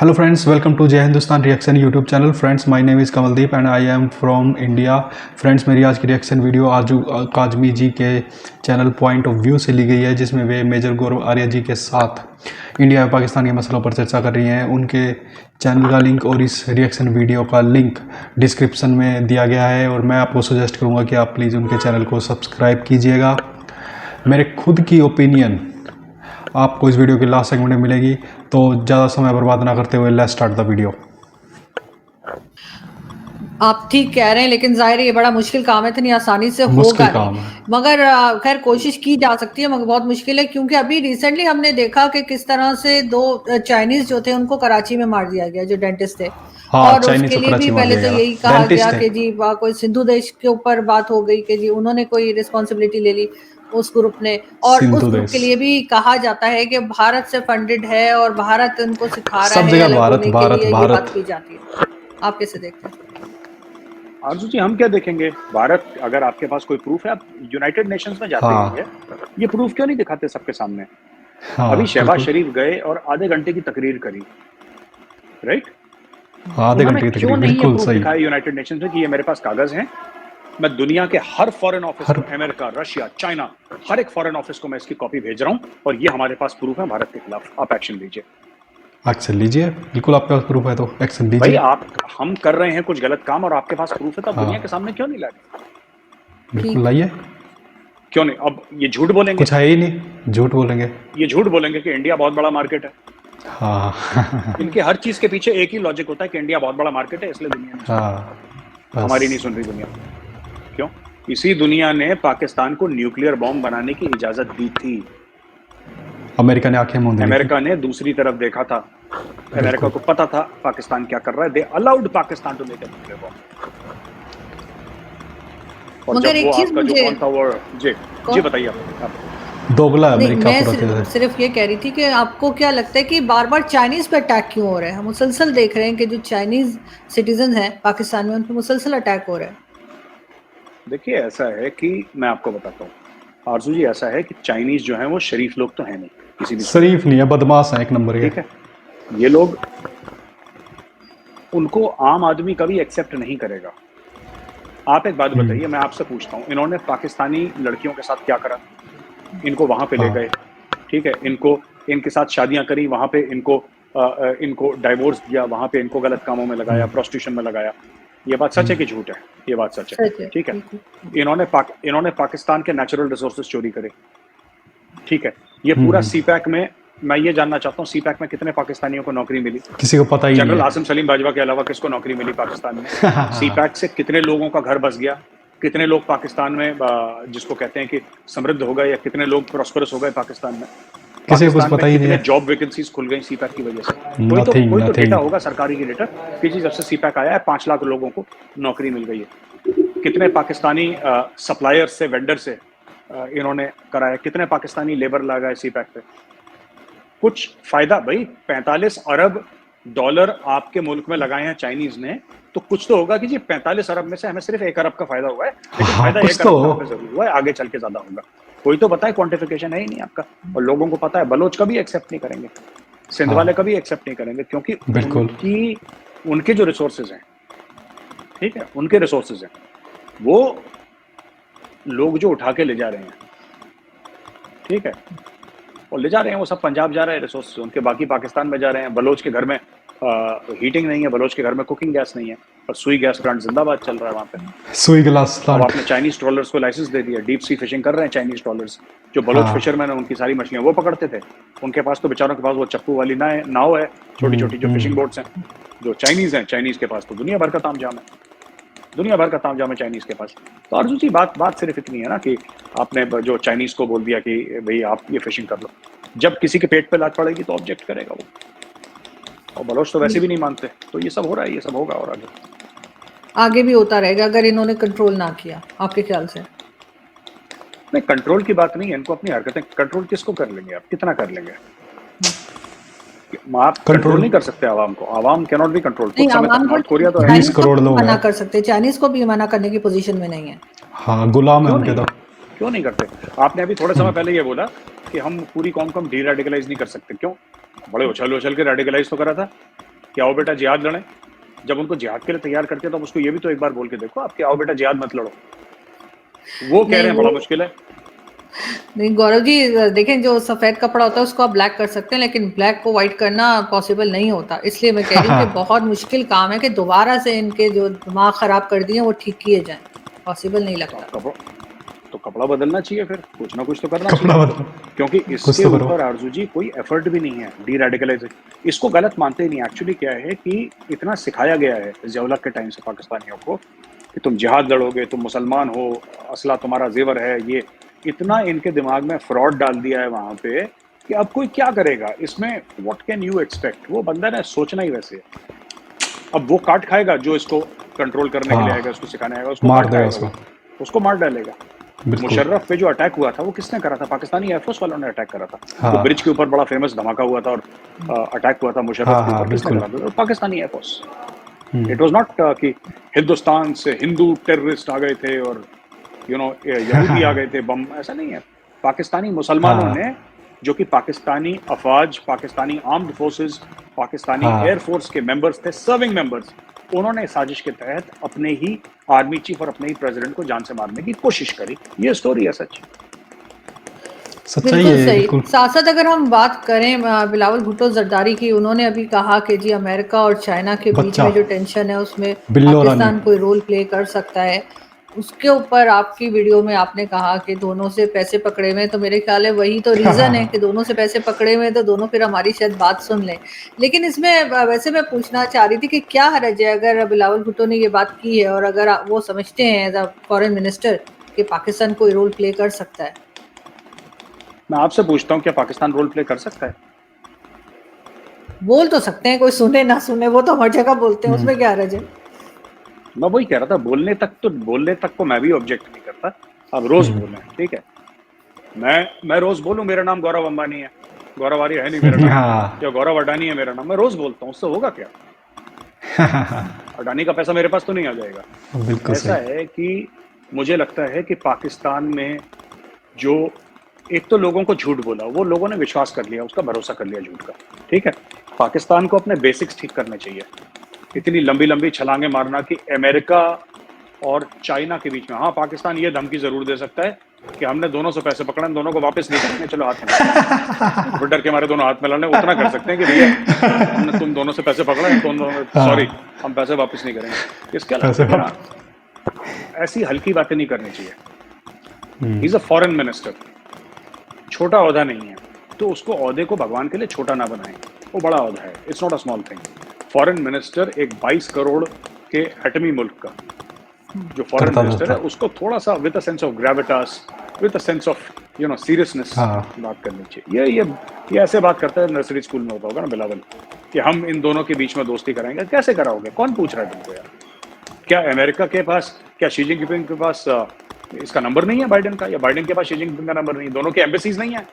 Hello friends, welcome to जय Hindustan reaction YouTube channel. Friends, my name is Kamaldeep and I am from India. Friends, मेरी आज की reaction video आजू काजमी जी के channel point of view से ली गई है, जिसमें वे मेजर गौरव आर्या जी के साथ इंडिया और पाकिस्तान के मसलों पर चर्चा कर रही हैं। उनके चैनल का लिंक और इस रिएक्शन वीडियो का लिंक डिस्क्रिप्शन में दिया गया है और मैं आपको सजेस्ट करूँगा कि आप प्लीज़ उनके चैनल को सब्सक्राइब कीजिएगा। मेरे खुद की ओपिनियन आपको इस वीडियो के लास्ट सेगमेंट में मिलेगी, तो ज़्यादा समय बर्बाद ना करते हुए लेट्स स्टार्ट द वीडियो। आप ठीक कह रहे हैं, लेकिन जाहिर है ये बड़ा मुश्किल काम है, इतनी आसानी से मुश्किल होगा काम नहीं। है। मगर खैर कोशिश की जा सकती है, मगर बहुत मुश्किल है, क्योंकि अभी रिसेंटली हमने देखा कि किस तरह से दो चाइनीज जो थे उनको कराची में मार दिया गया, जो डेंटिस्ट थे। हाँ, और चाइनीज उसके को लिए भी कराची मार पहले दिया तो गया यही था। कहा गया डेंटिस्ट थे। कि जी कोई सिंधु देश के ऊपर बात हो गई कि जी उन्होंने कोई रिस्पॉन्सिबिलिटी ले ली उस ग्रुप ने, और उस सिंधु ग्रुप देश के लिए भी कहा जाता है कि भारत से फंडेड है और भारत उनको सिखा रहा सब है जगह अलग भारत होने के भारत लिए, ये बात भारत। की जाती है। आप कैसे देखते हैं? आरजू जी, हम क्या देखेंगे? भारत, अगर आपके पास कोई प्रूफ है, आप यूनाइटेड नेशंस में जाते ही हाँ है, ये प्रूफ क्यों नहीं दिखाते सबके सामने? अभी हाँ शहबाज बिल्कुल। शरीफ गए और आधे घंटे की तकरीर करी, राइट? आधे उन्होंने घंटे की क्यों तकरीर, नहीं ये बिल्कुल प्रूफ सही। दिखाया यूनाइटेड नेशंस में कि ये मेरे पास कागज हैं, मैं दुनिया के हर फॉरेन ऑफिस हर को, अमेरिका, रशिया, चाइना, हर एक फॉरेन ऑफिस को मैं इसकी कॉपी भेज रहा हूं और ये हमारे पास प्रूफ है भारत के खिलाफ, आप एक्शन लीजिए। एक्शन लीजिए, बिल्कुल आपके पास प्रूफ है तो एक्शन भाई, लीजिए। हम कर रहे हैं कुछ गलत काम और आपके पास प्रूफ है, तो आप दुनिया के हाँ सामने क्यों नहीं ला रहे? बिल्कुल ठीक। लाइए। क्यों नहीं? अब ये झूठ बोलेंगे, कुछ है ही नहीं, झूठ बोलेंगे। ये झूठ बोलेंगे कि इंडिया बहुत बड़ा मार्केट है। हाँ इनके हर चीज के पीछे एक ही लॉजिक होता है कि इंडिया बहुत बड़ा मार्केट है, इसलिए दुनिया नहीं सुन रही, हाँ हमारी नहीं बस। सुन रही दुनिया। क्यों? इसी दुनिया ने पाकिस्तान को न्यूक्लियर बॉम्ब बनाने की इजाजत दी थी। अमेरिका ने आंखें मूंद ली थी। अमेरिका ने दूसरी तरफ देखा था, अमेरिका बिल्कुल। को पता था पाकिस्तान क्या कर रहा है। They allowed Pakistan to make a nuclear bomb. और मगर जब वो एक चीज आपका जो मुझे कौन था वो, जी बताइए आप। दोगला है नहीं, अमेरिका मैं पूरा तरह से। सिर्फ ये कह रही थी कि आपको क्या लगता है कि बार बार चाइनीज पे अटैक क्यों हो रहा है? हम मुसलसल देख रहे हैं कि जो चाइनीज सिटीजन हैं पाकिस्तान में, उन पे मुसलसल अटैक हो रहा है। देखिए, ऐसा है कि मैं आपको बताता हूँ आरजू जी, ऐसा है कि चाइनीज जो है वो शरीफ लोग तो है नहीं किसी भी सूरत शरीफ नहीं है, बदमाश है एक नंबर में, के। ठीक है? ये लोग, उनको आम आदमी कभी एक्सेप्ट नहीं करेगा। आप एक बात बताइए, मैं आपसे पूछता हूँ, इन्होंने पाकिस्तानी लड़कियों के साथ क्या करा? इनको वहां पे ले हाँ गए, ठीक है, इनको, इनके साथ शादियां करी, वहां पे इनको डाइवोर्स दिया, वहां पे इनको गलत कामों में लगाया, प्रोस्टिट्यूशन में लगाया। ये बात सच है कि झूठ है? ये बात सच है, सच है, ठीक है। बिल्कुल। इन्होंने पाकिस्तान के नेचुरल रिसोर्सेज चोरी करे, ठीक है। ये पूरा सीपैक में, मैं ये जानना चाहता हूँ, सीपैक में कितने पाकिस्तानियों को नौकरी मिली? किसी को पता ही नहीं जनरल है। आसिम सलीम बाजवा के अलावा किसको नौकरी मिली पाकिस्तान में? सीपैक से कितने लोगों का घर बस गया? कितने लोग पाकिस्तान में, जिसको कहते हैं कि समृद्ध हो गए, या कितने लोग प्रॉस्परस हो गए पाकिस्तान में? किसी को कुछ पाकिस्तान पता में ही नहीं कितने है। जॉब वैकेंसीज खुल गई सीपैक की वजह से? नथिंग कोई तो डेटा नथिंग। होगा, सरकारी की डेटा, कि जी जब से सीपैक आया है 5 लाख लोगों को नौकरी मिल गई है। कितने पाकिस्तानी सप्लायर से, वेंडर से इन्होंने कराया? कितने पाकिस्तानी लेबर लगाए सीपैक पे? कुछ फायदा? भाई, 45 अरब डॉलर आपके मुल्क में लगाए हैं चाइनीज ने, तो कुछ तो होगा कि जी 45 अरब में से हमें सिर्फ 1 अरब का फायदा हुआ है, लेकिन हाँ फायदा कुछ 1 तो अरब का हमें जरूर हुआ है, आगे चल के ज्यादा होगा। कोई तो बताए, क्वांटिफिकेशन है ही नहीं आपका। और लोगों को पता है, बलोच कभी एक्सेप्ट नहीं करेंगे, सिंध वाले कभी एक्सेप्ट नहीं करेंगे, क्योंकि बिल्कुल। उनके जो रिसोर्सेज हैं, ठीक है, उनके रिसोर्सेज हैं, वो लोग जो उठा के ले जा रहे हैं, ठीक है, और ले जा रहे हैं, वो सब पंजाब जा रहे हैं रिसोर्स, उनके बाकी पाकिस्तान में जा रहे हैं। बलोच के घर में हीटिंग नहीं है, बलोच के घर में कुकिंग गैस नहीं है, और सुई गैस प्लांट जिंदाबाद चल रहा है वहाँ पे। सुई ग्लास अब प्लांट। आपने चाइनीज ट्रॉलर्स को लाइसेंस दे दिया, डीप सी फिशिंग कर रहे हैं चाइनीज ट्रॉलर्स। जो बलोच हाँ फिशरमैन है, उनकी सारी मछलियां वो पकड़ते थे, उनके पास तो बेचारों के पास वो चप्पू वाली नाव है, छोटी छोटी जो फिशिंग बोट्स हैं। जो चाइनीज हैं, चाइनीज के पास तो दुनिया भर का तामझाम है, दुनिया भर का तामझाम है चाइनीज के पास। तो अर्जुन जी, बात सिर्फ इतनी है ना कि आपने जो चाइनीज को बोल दिया कि भाई आप ये फिशिंग कर लो, जब किसी के पेट पे लात पड़ेगी तो ऑब्जेक्ट करेगा वो, और बलोच तो वैसे भी नहीं मानते। तो ये सब हो रहा है, ये सब होगा और आगे भी होता रहेगा अगर इन्होंने कंट्रोल ना किया, आपके ख्याल से? नहीं, कंट्रोल की बात नहीं है, इनको अपनी हरकतें कंट्रोल किसको कर लेंगे आप, कितना कर लेंगे? आप कंट्रोल नहीं कर सकते आवाम को, आवाम कैन नॉट बी कंट्रोल। कुछ समय तक नॉर्थ कोरिया तो है, 20 करोड़ लोग मना हैं। कर सकते, चाइनीज को भी मना करने की पोजीशन में नहीं है। हाँ, गुलाम है उनके तो। क्यों नहीं करते? आपने अभी थोड़े समय पहले ये बोला कि हम पूरी कौम को हम डी रेडिकलाइज नहीं कर सकते। क्यों? बड़े उछल उछल के रेडिकलाइज तो करा था, कि आओ बेटा जिहाद लड़ें। जब उनको जिहाद के लिए तैयार करते हैं तो उसको ये भी तो एक बार बोल के देखो आप कि आओ बेटा जिहाद मत लड़ो। वो कह नहीं रहे हैं वो बड़ा मुश्किल है। नहीं गौरव जी, देखें जो सफेद कपड़ा होता है उसको आप ब्लैक कर सकते हैं, लेकिन ब्लैक को व्हाइट करना पॉसिबल नहीं होता। इसलिए मैं कह रही हूँ कि बहुत मुश्किल काम है कि दोबारा से इनके जो दिमाग खराब कर दिए वो ठीक किए जाएं, पॉसिबल नहीं तो लगता। कपड़ा बदलना चाहिए, फिर कुछ ना कुछ तो करना कपड़ा चाहिए, मतलब क्योंकि कुछ इसके तो करो। ऊपर आरजू जी कोई एफर्ट भी नहीं है डी रेडिकलाइजेशन। इसको गलत मानते ही नहीं। एक्चुअली क्या है कि इतना सिखाया गया है ज़िया-उल-हक के टाइम से पाकिस्तानियों को कि तुम जिहाद लड़ोगे, तुम मुसलमान हो, असला तुम्हारा ज़ेवर है, ये इतना इनके दिमाग में फ्रॉड डाल दिया है वहाँ पे कि अब कोई क्या करेगा इसमें। What can you expect? वो बंदा ने सोचना ही वैसे है। अब वो काट खाएगा जो इसको कंट्रोल करने के लिए आएगा, हाँ, इसको सिखाने आएगा, उसको मार काट देगा खाएगा उसको। वो, उसको मार डालेगा। बिल्कुल। मुशर्रफ पे जो अटैक हुआ था वो किसने करा था? पाकिस्तानी एयरफोर्स वालों ने अटैक करा था। वो हाँ, ब्रिज के ऊपर बड़ा फेमस धमाका हुआ था और अटैक हुआ था मुशर्रफ हाँ, के हाँ, ऊपर। किसने बिल्कुल। करा था? Pakistani air force. Hmm. It was not कि हिंदुस्तान से हिंदू टेररिस्ट आ गए थे और यहूदी आ गए थे बम, ऐसा नहीं है। पाकिस्तानी मुसलमानों हाँ, ने, जो कि पाकिस्तानी अफवाज, पाकिस्तानी आर्म्ड फोर्सेस, पाकिस्तानी हाँ। एयरफोर्स के मेंबर्स थे, सर्विंग मेंबर्स, उन्होंने साजिश के तहत अपने ही आर्मी चीफ और अपने ही प्रेसिडेंट को जान से मारने की कोशिश करी। ये स्टोरी है सच। सच्चाई बिल्कुल है ये, सही। बिल्कुल। साथ-साथ अगर हम बात करें बिलावल भुट्टो ज़रदारी की, उन्होंने अभी कहा कि जी अमेरिका और चाइना के बीच बच्चा, में जो टेंशन है उसमें बिल्लो रानी। पाकिस्तान कोई रोल प्ले कर सकता है। उसके ऊपर आपकी वीडियो में आपने कहा कि दोनों से पैसे पकड़े हुए हैं, तो मेरे ख्याल है वही तो रीज़न है कि दोनों से पैसे पकड़े हुए हैं, तो दोनों फिर हमारी शायद बात सुन लें। लेकिन इसमें वैसे मैं पूछना चाह रही थी कि क्या हर्ज है अगर बिलावल भुट्टो ने ये बात की है और अगर वो समझते हैं एज़ अ फॉरेन मिनिस्टर कि पाकिस्तान कोई रोल प्ले कर सकता है? मैं आपसे पूछता हूँ, क्या पाकिस्तान रोल प्ले कर सकता है? बोल तो सकते हैं, कोई सुने ना सुने वो तो हर जगह बोलते हैं, हुँ। उसमें क्या हर्ज है? मैं वही कह रहा था, बोलने तक को मैं भी ऑब्जेक्ट नहीं करता। आप रोज हुँ। बोलें, ठीक है। मैं रोज बोलूं मेरा नाम गौरव अंबानी है, गौरव आर्य है नहीं मेरा नाम, हाँ। या गौरव अडानी है मेरा नाम, मैं रोज बोलता हूँ, उससे होगा क्या? अडानी का पैसा मेरे पास तो नहीं आ जाएगा। बिल्कुल ऐसा सही। है कि मुझे लगता है कि पाकिस्तान में जो एक तो लोगों को झूठ बोला, वो लोगों ने विश्वास कर लिया, उसका भरोसा कर लिया झूठ का, ठीक है। पाकिस्तान को अपने बेसिक्स ठीक करने चाहिए। इतनी लंबी लंबी छलांगे मारना कि अमेरिका और चाइना के बीच में, हाँ पाकिस्तान ये धमकी जरूर दे सकता है कि हमने दोनों से पैसे पकड़े, दोनों को वापस नहीं करेंगे, चलो हाथ मिला लो। फिर डर के मारे दोनों हाथ मिला लें, उतना कर सकते हैं कि भैया हमने तुम दोनों से पैसे पकड़े, तुम दोनों सॉरी, हाँ, हम पैसे वापस नहीं करेंगे। इसके अलावा पैसे देखिए ना, वाप ऐसी हल्की बातें नहीं करनी चाहिए। हुँ। He is a foreign minister, छोटा ओहदा नहीं है, तो उसको ओहदे को भगवान के लिए छोटा ना बनाएं। वो बड़ा ओहदा है, it's not a small thing. Foreign minister एक 22 करोड़ के एटमी मुल्क का जो फॉरेन करता तो मिनिस्टर है, था। उसको थोड़ा सा with a sense of Gravitas, with a sense of seriousness हाँ। बात करनी चाहिए। ये ऐसे बात करता है, नर्सरी स्कूल में होता होगा ना बिलावल, कि हम इन दोनों के बीच में दोस्ती कराएंगे। कैसे कराओगे? कौन पूछ रहा है तुमको यार? क्या अमेरिका के पास, क्या शी जिनपिंग के पास इसका नंबर नहीं है बाइडेन का, या बाइडेन के पास शी जिनपिंग का नंबर नहीं है? दोनों के एम्बेसीज नहीं है?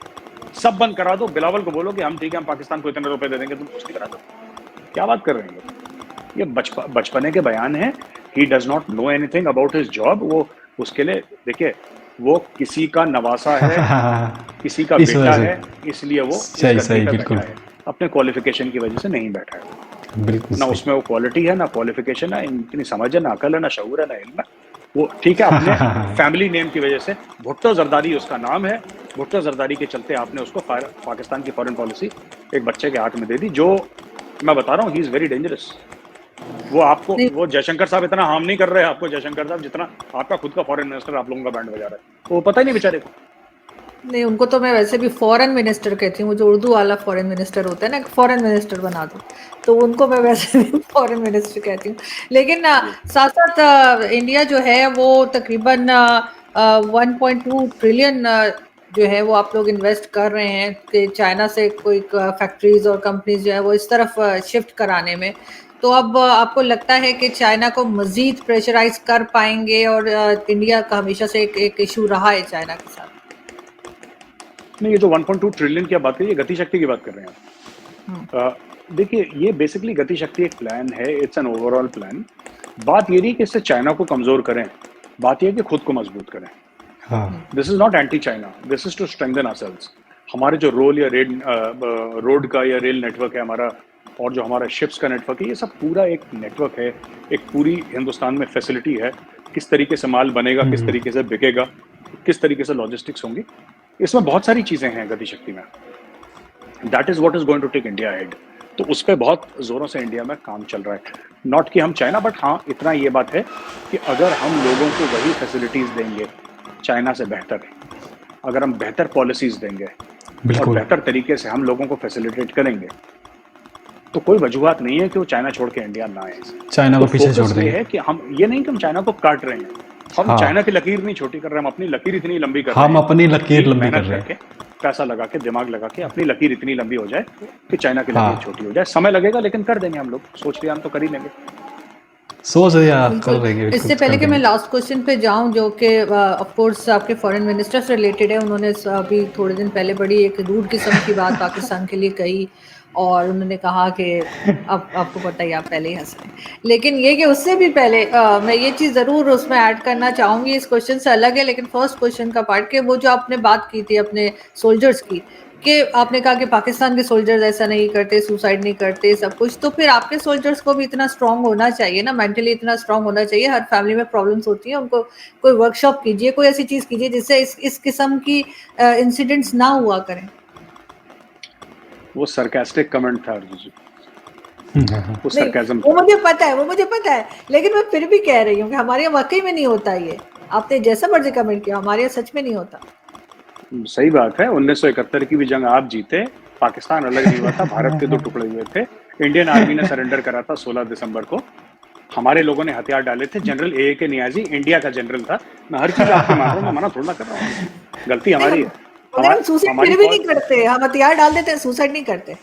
सब बंद करा दो, बिलावल को बोलो कि हम ठीक है, हम पाकिस्तान को इतने रुपए दे देंगे, तुम दोस्ती करा दो। क्या बात कर रहे हैं? ये बचपने के बयान है। He does not know anything about his job. वो उसके लिए देखिए, वो किसी का नवासा है, किसी का इस वजह बेटा से। है, इसलिए वो इस सही, गद्दी सही, पे बिल्कुल। बैठा है। अपने क्वालिफिकेशन की वजह से नहीं बैठा है। बिल्कुल ना सही। उसमें वो क्वालिटी है, ना क्वालिफिकेशन है, इतनी समझ है, ना अकल है, ना शऊर है, ना इल्म है। वो ठीक है, अपने फैमिली नेम की वजह से, भुट्टो जरदारी उसका नाम है, भुट्टो जरदारी के चलते आपने उसको पाकिस्तान की फॉरेन पॉलिसी एक बच्चे के हाथ में दे दी। जो मैं बता रहा हूँ, ही इज वेरी डेंजरस। वो आपको, नहीं वो जयशंकर साहब इतना हार्म नहीं कर रहे हैं आपको, जयशंकर साहब, जितना आपका खुद का फॉरेन मिनिस्टर आप लोगों का बैंड बजा रहा है। वो पता ही नहीं बेचारे को। नहीं, उनको तो मैं वैसे भी फॉरेन मिनिस्टर कहती हूँ, वो जो उर्दू वाला फॉरेन मिनिस्टर होता है ना, फॉरेन मिनिस्टर बना दो, तो उनको मैं वैसे भी फॉरेन मिनिस्टर कहती हूँ। लेकिन जी। साथ साथ इंडिया जो है वो तकरीबन 1.2 ट्रिलियन जो है वो आप लोग इन्वेस्ट कर रहे हैं कि चाइना से कोई फैक्ट्रीज और कंपनीज जो है वो इस तरफ शिफ्ट कराने में। तो अब आपको लगता है कि चाइना को मजीद प्रेशराइज कर पाएंगे? और इंडिया का हमेशा से एक इशू रहा है चाइना के साथ। नहीं, ये जो 1.2 ट्रिलियन की आप बात करिए, गति शक्ति की बात कर रहे हैं हम्म, आप। देखिए, ये बेसिकली गति शक्ति एक प्लान है, इट्स एन ओवरऑल प्लान। बात ये नहीं कि इससे चाइना को कमजोर करें, बात ये है कि खुद को मजबूत करें। हाँ, this is not anti China, this is to strengthen ourselves. हमारे जो रोड का या रेल नेटवर्क है हमारा, और जो हमारा शिप्स का नेटवर्क है, ये सब पूरा एक नेटवर्क है, एक पूरी हिंदुस्तान में फैसिलिटी है। किस तरीके से माल बनेगा, किस तरीके से बिकेगा, किस तरीके से लॉजिस्टिक्स होंगी, इसमें बहुत सारी चीज़ें हैं गतिशक्ति में। That is what is going to take India head. तो उस पर बहुत ज़ोरों से इंडिया में काम चल रहा है। नॉट कि हम चाइना, बट हाँ इतना ये बात है कि अगर हम लोगों को वही फैसिलिटीज़ देंगे चाइना से बेहतर, अगर हम बेहतर पॉलिसीज़ देंगे और बिल्कुल। बेहतर तरीके से हम लोगों को फैसिलिटेट करेंगे, तो कोई वजूहत नहीं है कि वो चाइना छोड़ के इंडिया ना आए। चाइना को तो पीछे focus छोड़ ये देंगे। है कि हम ये नहीं कि हम चाइना को काट रहे हैं, हम हाँ। चाइना की लकीर नहीं छोटी कर रहे हैं, हम अपनी लकीर इतनी लंबी कर रहे हम हैं अपनी लकीर कि लंबी कर मेहनत रहे हैं। करके, पैसा लगा के, दिमाग लगा के अपनी लकीर इतनी लंबी हो जाए कि चाइना की हाँ। लकीर छोटी हो जाए। समय लगेगा लेकिन कर देंगे हम लोग, सोच लिया हम तो कर ही लेंगे। सोच दिया कर बिल्कुल। देंगे, बिल्कुल इससे कर पहले कि मैं देंगे। लास्ट क्वेश्चन पे जाऊं, जो कि ऑफ कोर्स आपके फॉरेन मिनिस्टर से रिलेटेड है। उन्होंने अभी थोड़े दिन पहले बड़ी एक रूड किस्म की बात पाकिस्तान के लिए कही, और उन्होंने कहा कि अब आपको पता ही, आप पहले ही हंस रहे हैं। लेकिन ये कि उससे भी पहले मैं ये चीज़ ज़रूर उसमें ऐड करना चाहूँगी, इस क्वेश्चन से अलग है लेकिन फर्स्ट क्वेश्चन का पार्ट, के वो जो आपने बात की थी अपने सोल्जर्स की, कि आपने कहा कि पाकिस्तान के सोल्जर्स ऐसा नहीं करते, सुसाइड नहीं करते, सब कुछ। तो फिर आपके सोल्जर्स को भी इतना स्ट्रांग होना चाहिए ना, मेंटली इतना स्ट्रांग होना चाहिए। हर फैमिली में प्रॉब्लम्स होती हैं, उनको कोई वर्कशॉप कीजिए, कोई ऐसी चीज़ कीजिए जिससे इस किस्म की इंसिडेंट्स ना हुआ करें। वो सरकास्टिक कमेंट था अर्जुन जी, वो नहीं, सरकाज़म वो था। मुझे पता है, वो मुझे पता है, लेकिन मैं फिर भी कह रही हूँ कि हमारे यहाँ वाकई में नहीं होता ये। आपने जैसा मर्जी कमेंट किया, हमारे यहाँ सच में नहीं होता। सही बात है, 1971 की भी जंग आप जीते, पाकिस्तान अलग नहीं हुआ था, भारत के 2 टुकड़े हुए थे। इंडियन आर्मी ने सरेंडर करा था 16 दिसंबर को। हमारे लोगों ने हथियार डाले थे। जनरल ए के नियाजी इंडिया का जनरल था। मैं हर चीज़ आपकी मान रहा हूँ, मैं मना थोड़ा ना कर रहा हूँ। गलती नहीं, हमारी है। मगर हम सुसाइड हमारी फिर भी फौज, नहीं करते, हम हथियार डाल देते हैं, सुसाइड नहीं करते।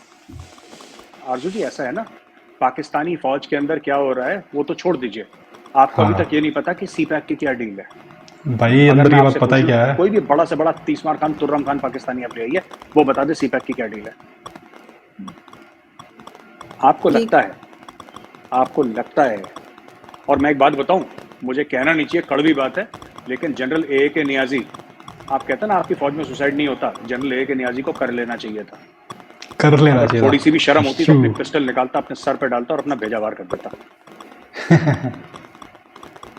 आरजू जी ऐसा है ना, पाकिस्तानी फौज के अंदर क्या हो रहा है वो तो छोड़ दीजिए। आपको अभी हाँ। तक ये नहीं पता कि सीपैक की क्या डील है। भाई अगर अंदर मैं की बात आपसे पता ही पूछूं, क्या है। कोई भी बड़ा से बड़ा तीसमार खान, तुर्रम खान पाकिस्तानी अब रही है, वो बता दे सीपैक की क्या डील है। आपको ठीक। लगता है, आपको लगता है, और मैं एक बात बताऊं, मुझे कहना नहीं चाहिए, कड़वी बात है, लेकिन जनरल ए के नियाजी, आप कहते हैं ना आपकी फौज में सुसाइड नहीं होता, जनरल ए के नियाजी को कर लेना चाहिए था। कर लेना अगर चाहिए थोड़ी था। सी भी शर्म होती तो अपनी शू। पिस्टल निकालता, अपने सर पे डालता और अपना भेजा वार कर देता।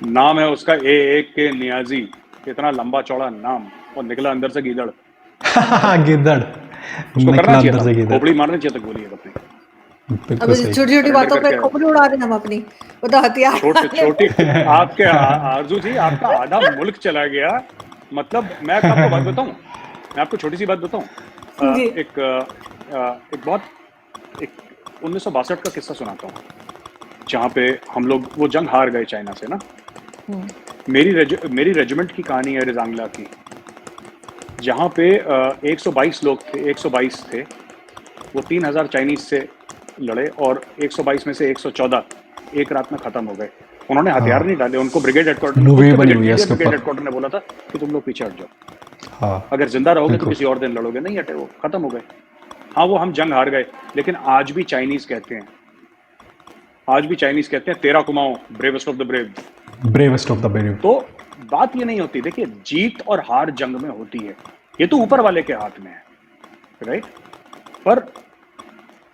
नाम है उसका ए के नियाजी, इतना लंबा चौड़ा नाम, और निकला अंदर से गीदड़। गिद्दड़ उसको करना निकला चाहिए अंदर था, से गिद्दड़। खोपड़ी मारनी चाहिए था गोली अपनी। बिल्कुल अब सही। छोटी छोटी सरेंडर बातों पे करके खोपड़ी उड़ा रहे हैं हम अपनी, वो तो हथियार छोटे डाले छोटी, हुए। आपके आरजू जी, आपका आधा मुल्क चला गया। मतलब मैं आपको बात बताऊं, मैं आपको छोटी सी बात बताऊं। जी। एक बहुत एक 1962 का किस्सा सुनाता हूँ, जहाँ पे हम लोग वो जंग हार गए चाइना से ना। मेरी रेजिमेंट की कहानी है रिजांगला की, जहाँ पे 122 लोग थे, 122 थे, वो 3000 चाइनीज से लड़े और 122 में से 114 एक रात में खत्म हो गए। उन्होंने हथियार नहीं डाले, उनको ब्रिगेड हेडक्वार्टर, मूवी बनी हुई है इंडियन इसके ब्रिगेड ऊपर। हेडक्वार्टर ने बोला था कि तुम लोग पीछे हट जाओ, हाँ अगर जिंदा रहोगे तो बिल्कुल। किसी और दिन लड़ोगे, नहीं हटे, वो खत्म हो गए। हाँ, वो हम जंग हार गए, लेकिन आज भी चाइनीज कहते हैं, आज भी चाइनीज कहते हैं तेरा Kumaon, bravest of the brave. Bravest of the brave. तो बात ये नहीं होती, देखिए जीत और हार जंग में होती है, ये तो ऊपर वाले के हाथ में है, राइट। पर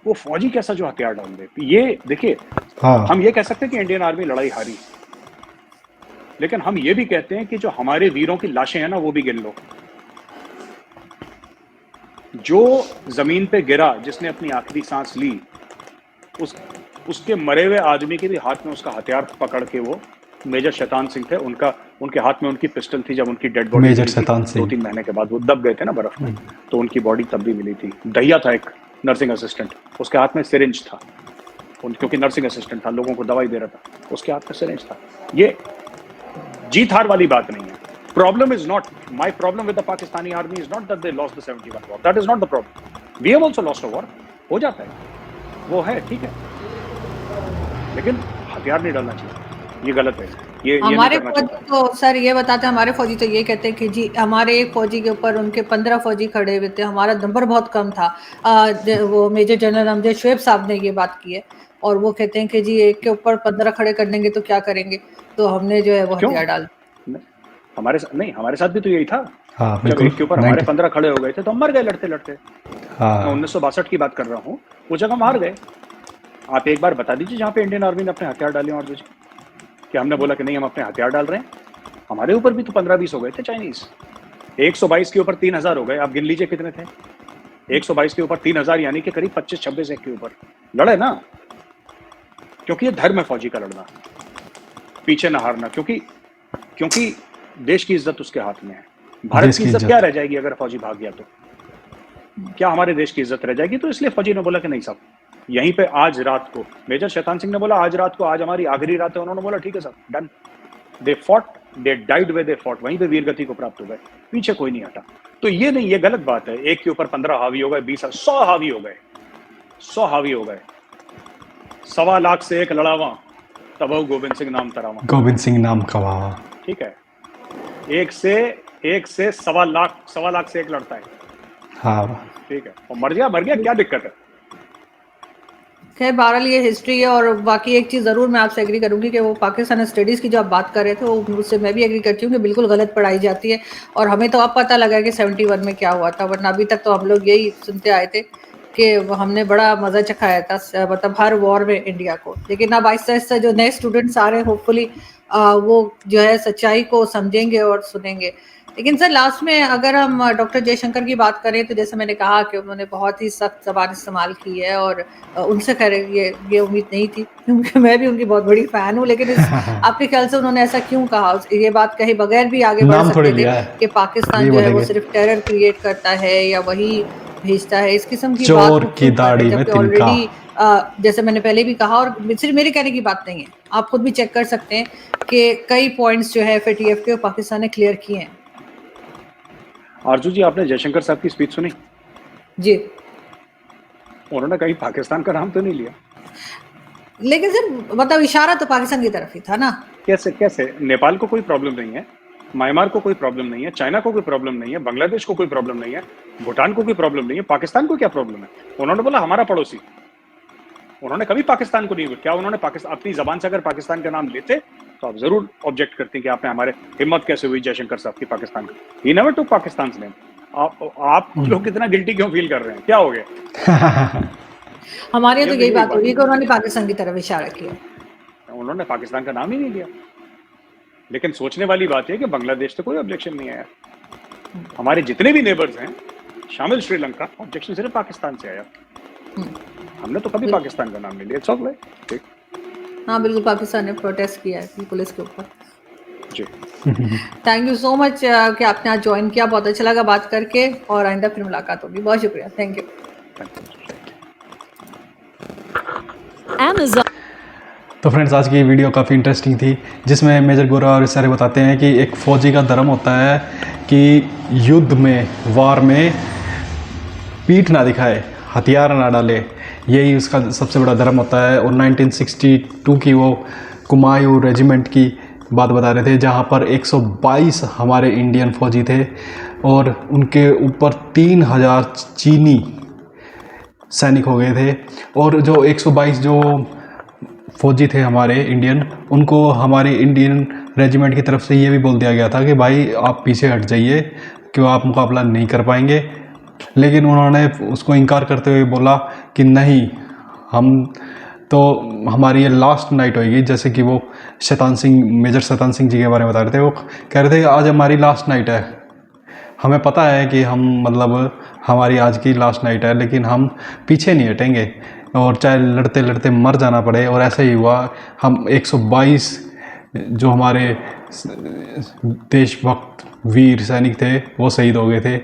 वो फौजी कैसा जो हथियार डाल दे, ये देखिए, हाँ हम ये कह सकते हैं कि इंडियन आर्मी लड़ाई हारी, लेकिन हम ये भी कहते हैं कि जो हमारे वीरों की लाशें हैं ना, वो भी गिन लो। जो जमीन पे गिरा, जिसने अपनी आखिरी सांस ली, उसके मरे हुए आदमी के भी हाथ में उसका हथियार पकड़ के, वो मेजर शैतान सिंह थे, उनके हाथ में उनकी पिस्टल थी। जब उनकी डेड बॉडी मेजर मिली थी शैतान सिंह। 2-3 महीने के बाद, वो दब गए थे ना बर्फ में, तो उनकी बॉडी तब भी मिली थी। दहिया था एक नर्सिंग असिस्टेंट, उसके हाथ में सिरिंज था, क्योंकि नर्सिंग असिस्टेंट था, लोगों को दवाई दे रहा था, उसके हाथ में सिरिंज था। ये जीत हार वाली बात नहीं है। Problem is not, my problem with the Pakistani army is not that they lost the 71 war, that is not the problem. We have also lost a war, हो जाता है, वो है, ठीक है, लेकिन हथियार नहीं डालना चाहिए, ये गलत है। ये हमारे नहीं करना फौजी तो सर ये बताते हैं, हमारे फौजी तो ये कहते हैं कि जी हमारे एक फौजी के ऊपर उनके 15 फौजी खड़े हुए थे, हमारा नंबर बहुत कम था। वो मेजर जनरल अमजद शोएब साहब ने ये बात की है, और वो कहते हैं कि जी एक के ऊपर 15 खड़े कर देंगे तो क्या करेंगे, तो हमने जो है वो क्यों? हथियार डाल। हमारे साथ भी तो यही था। हाँ जब बिल्कुल। एक के ऊपर हमारे 15 खड़े हो गए थे तो हम मर गए लड़ते लड़ते। मैं हाँ 1962 की बात कर रहा हूँ, वो जगह हम हार गए, आप एक बार बता दीजिए जहाँ पे इंडियन आर्मी ने अपने हथियार डाले और जी, कि हमने बोला कि नहीं हम अपने हथियार डाल रहे हैं। हमारे ऊपर भी तो 15-20 हो गए थे चाइनीज। 122 के ऊपर 3000 हो गए, आप गिन लीजिए कितने थे। 122 के ऊपर 3000 यानी कि करीब 25-26 एक के ऊपर लड़े ना। क्योंकि ये धर्म है फौजी का लड़ना, पीछे न हारना, क्योंकि देश की इज्जत उसके हाथ में है। भारत देश की की इज्जत इज्जत। क्या रह जाएगी अगर फौजी भाग गया तो? क्या हमारे देश की इज्जत रह जाएगी? तो इसलिए फौजी ने बोला कि नहीं साहब, यहीं पे आज रात को मेजर शैतान सिंह ने बोला आज रात को, आज हमारी आखिरी रात है। उन्होंने बोला ठीक है साहब, done. They fought, they died way they fought, वहीं पे वीरगति को प्राप्त हो गए, पीछे कोई नहीं हटा। तो ये नहीं, ये गलत बात है। एक के ऊपर 15 हावी हो गए, 20 100 हावी हो गए, 100 हावी हो गए। 1.25 लाख से एक लड़ावा, तब गोविंद सिंह नाम तरावा। गोविंद सिंह नाम कवावा। ठीक है, एक से 1.25 लाख से एक लड़ता है। हाँ, ठीक है, और मर गया क्या दिक्कत है? खैर बहरहाल ये हिस्ट्री है। और बाकी एक चीज़ ज़रूर मैं आपसे एग्री करूंगी कि वो पाकिस्तान स्टडीज़ की जो आप बात कर रहे थे, वो उससे मैं भी एग्री करती हूँ कि बिल्कुल गलत पढ़ाई जाती है। और हमें तो अब पता लगा कि 71 में क्या हुआ था, वरना अभी तक तो हम लोग यही सुनते आए थे कि हमने बड़ा मज़ा चखाया था मतलब हर वॉर में इंडिया को। लेकिन अब आहिस्ता आहिस्ता जो नए स्टूडेंट्स आ रहे हैं, होपफुली वो जो है सच्चाई को समझेंगे और सुनेंगे। लेकिन सर लास्ट में अगर हम डॉक्टर जयशंकर की बात करें, तो जैसे मैंने कहा कि उन्होंने बहुत ही सख्त ज़बान इस्तेमाल की है। और उनसे खैर ये उम्मीद नहीं थी, क्योंकि मैं भी उनकी बहुत बड़ी फ़ैन हूँ। लेकिन आपके ख्याल से उन्होंने ऐसा क्यों कहा? ये बात कहे बगैर भी आगे बढ़ नाम थोड़ी सकते थे लिया है, कि पाकिस्तान ये जो है वो बोलेंगे सिर्फ टेरर क्रिएट करता है या वही भेजता है, इस किस्म की बात चोर वो की क्यों कर रहे हैं? दाढ़ी में जबकि तिनका। ऑलरेडी जैसे मैंने पहले भी कहा, और सिर्फ मेरे कहने की बात नहीं है, आप खुद भी चेक कर सकते हैं कि कई पॉइंट्स जो है FATF के पाकिस्तान ने क्लियर किए हैं। आरजू जी, आपने जयशंकर साहब की स्पीच सुनी? जी, उन्होंने कहीं पाकिस्तान का नाम तो नहीं लिया। लेकिन सर मतलब इशारा तो पाकिस्तान की तरफ ही था ना। कैसे? नेपाल को कोई प्रॉब्लम नहीं है, म्यांमार को कोई प्रॉब्लम नहीं है, चाइना को कोई प्रॉब्लम नहीं है, बांग्लादेश को कोई प्रॉब्लम नहीं है, भूटान को कोई प्रॉब्लम नहीं है, पाकिस्तान को क्या प्रॉब्लम है? उन्होंने बोला हमारा पड़ोसी। उन्होंने कभी पाकिस्तान को नहीं बोला। क्या उन्होंने पाकिस्तान अपनी जबान से अगर पाकिस्तान का नाम लेते तो आप जरूर ऑब्जेक्ट करते कि आपने हमारे हिम्मत कैसे हुई जयशंकर साहब की पाकिस्तान का? He never took Pakistan name. आप लोग कितना गिल्टी क्यों फील कर रहे हैं? क्या हो गया? हमारे यहाँ तो ये यही यही बात हो रही है बात कि उन्होंने पाकिस्तान की तरफ इशारा किया। उन्होंने पाकिस्तान का नाम ही नहीं लिया। लेकिन सोचने वाली बात है कि बांग्लादेश तो कोई ऑब्जेक्शन नहीं आया। हमारे जितने भी नेबर्स हैं, शामिल श्रीलंका, ऑब्जेक्शन सिर्फ पाकिस्तान से आया। हमने तो कभी पाकिस्तान का नाम नहीं लिया। चौक भाई, ठीक। हाँ बिल्कुल, पाकिस्तान ने प्रोटेस्ट किया है बिल्कुल इसके ऊपर। जी, थैंक यू सो मच कि आपने आज ज्वाइन किया, बहुत अच्छा लगा बात करके। और आइंदा फिर मुलाकात होगी। बहुत शुक्रिया, थैंक यू। Amazon। तो फ्रेंड्स, आज की ये वीडियो काफ़ी इंटरेस्टिंग थी, जिसमें मेजर गोरा और सारे बताते हैं कि एक फ़ौजी का धर्म होता है कि युद्ध में, वार में पीठ ना दिखाए, हथियार ना डाले। यही उसका सबसे बड़ा धर्म होता है। और 1962 की वो कुमायूं रेजिमेंट की बात बता रहे थे, जहाँ पर 122 हमारे इंडियन फ़ौजी थे और उनके ऊपर 3000 चीनी सैनिक हो गए थे। और जो 122 जो फ़ौजी थे हमारे इंडियन, उनको हमारे इंडियन रेजिमेंट की तरफ से ये भी बोल दिया गया था कि भाई आप पीछे हट जाइए, क्यों आप मुकाबला नहीं कर पाएंगे। लेकिन उन्होंने उसको इनकार करते हुए बोला कि नहीं, हम तो हमारी ये लास्ट नाइट होएगी। जैसे कि वो शैतान सिंह, मेजर शैतान सिंह जी के बारे में बता रहे थे, वो कह रहे थे आज हमारी लास्ट नाइट है, हमें पता है कि हम मतलब हमारी आज की लास्ट नाइट है, लेकिन हम पीछे नहीं हटेंगे और चाहे लड़ते लड़ते मर जाना पड़े। और ऐसा ही हुआ। हम 122 जो हमारे देशभक्त वीर सैनिक थे वो शहीद हो गए थे।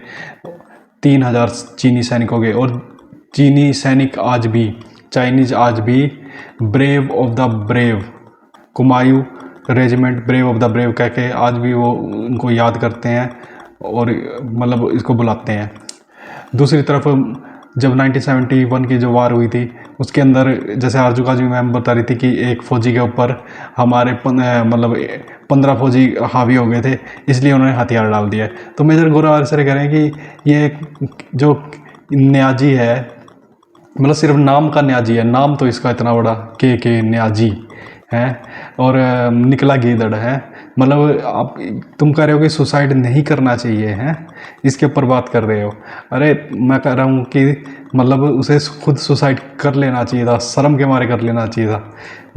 3000 चीनी सैनिक हो गए। और चीनी सैनिक आज भी, चाइनीज़ आज भी brave of the brave, Kumaon regiment brave of the brave कह के आज भी वो उनको याद करते हैं और मतलब इसको बुलाते हैं। दूसरी तरफ जब 1971 की जो वार हुई थी, उसके अंदर जैसे आरजू का जी मैम बता रही थी कि एक फ़ौजी के ऊपर हमारे मतलब 15 फ़ौजी हावी हो गए थे, इसलिए उन्होंने हथियार डाल दिया। तो मेजर गोरा सर कह रहे हैं कि ये जो न्याजी है, मतलब सिर्फ नाम का न्याजी है, नाम तो इसका इतना बड़ा के न्याजी हैं और निकला गीदड़ है। मतलब आप तुम कह रहे हो कि सुसाइड नहीं करना चाहिए हैं, इसके ऊपर बात कर रहे हो। अरे मैं कह रहा हूँ कि मतलब उसे खुद सुसाइड कर लेना चाहिए था, शर्म के मारे कर लेना चाहिए था।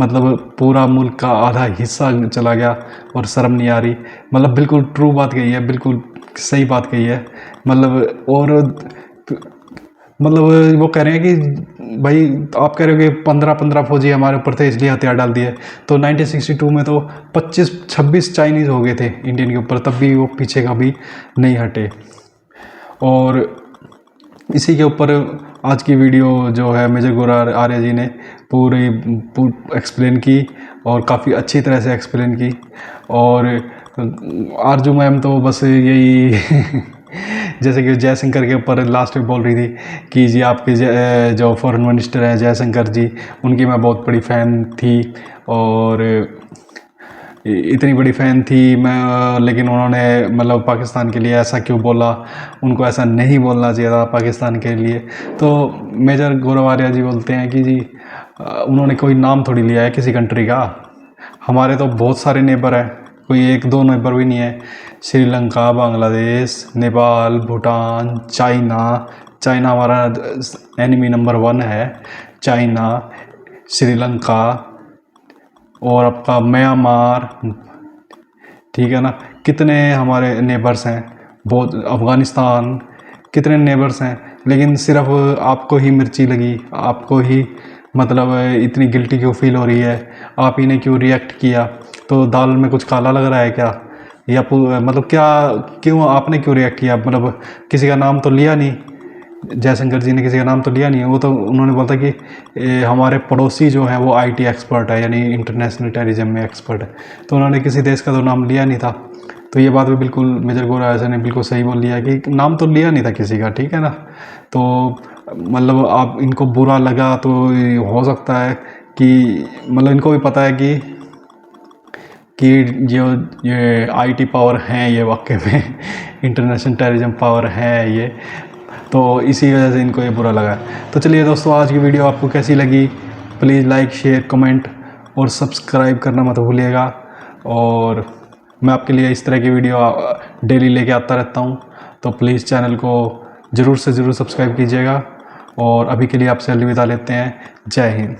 मतलब पूरा मुल्क का आधा हिस्सा चला गया और शर्म नहीं आ रही। मतलब बिल्कुल ट्रू बात कही है, बिल्कुल सही बात कही है। मतलब और मतलब वो कह रहे हैं कि भाई आप कह रहे हो कि 15 फौजी हमारे ऊपर थे इसलिए हथियार डाल दिए। तो 1962 में तो 25-26 चाइनीज़ हो गए थे इंडियन के ऊपर, तब भी वो पीछे का भी नहीं हटे। और इसी के ऊपर आज की वीडियो जो है मेजर गौरव आर्य जी ने पूरी एक्सप्लेन की और काफ़ी अच्छी तरह से एक्सप्लेन की। और आरजू मैम तो बस यही जैसे कि जयशंकर के ऊपर लास्ट में बोल रही थी कि जी आपके जो फॉरेन मिनिस्टर हैं जयशंकर जी, उनकी मैं बहुत बड़ी फ़ैन थी और इतनी बड़ी फ़ैन थी मैं, लेकिन उन्होंने मतलब पाकिस्तान के लिए ऐसा क्यों बोला, उनको ऐसा नहीं बोलना चाहिए था पाकिस्तान के लिए। तो मेजर गौरव आर्य जी बोलते हैं कि जी उन्होंने कोई नाम थोड़ी लिया है किसी कंट्री का। हमारे तो बहुत सारे नेबर हैं, कोई एक दो नेबर भी नहीं है। श्रीलंका, बांग्लादेश, नेपाल, भूटान, चाइना हमारा एनिमी नंबर 1 है। चाइना, श्रीलंका और आपका म्यांमार, ठीक है ना। कितने हमारे नेबर्स हैं, बहुत, अफ़गानिस्तान, कितने नेबर्स हैं। लेकिन सिर्फ आपको ही मिर्ची लगी, आपको ही मतलब इतनी गिल्टी क्यों फील हो रही है, आप ही ने क्यों रिएक्ट किया। तो दाल में कुछ काला लग रहा है क्या, या मतलब क्या, क्यों आपने क्यों रिएक्ट किया। मतलब किसी का नाम तो लिया नहीं, जयशंकर जी ने किसी का नाम तो लिया नहीं। वो तो उन्होंने बोला था कि हमारे पड़ोसी जो हैं वो आईटी एक्सपर्ट है, यानी इंटरनेशनल टेररिज्म में एक्सपर्ट है। तो उन्होंने किसी देश का तो नाम लिया नहीं था। तो ये बात भी बिल्कुल मेजर गौरव ने बिल्कुल सही बोल लिया कि नाम तो लिया नहीं था किसी का, ठीक है ना। तो मतलब आप इनको बुरा लगा तो हो सकता है कि मतलब इनको भी पता है कि जो ये आईटी पावर हैं ये वाकई में इंटरनेशनल टेररिज्म पावर है ये, तो इसी वजह से इनको ये बुरा लगा। तो चलिए दोस्तों, आज की वीडियो आपको कैसी लगी, प्लीज़ लाइक, शेयर, कमेंट और सब्सक्राइब करना मत भूलिएगा। और मैं आपके लिए इस तरह की वीडियो डेली लेके आता रहता हूँ, तो प्लीज़ चैनल को ज़रूर से ज़रूर सब्सक्राइब कीजिएगा। और अभी के लिए आपसे अलविदा लेते हैं। जय हिंद।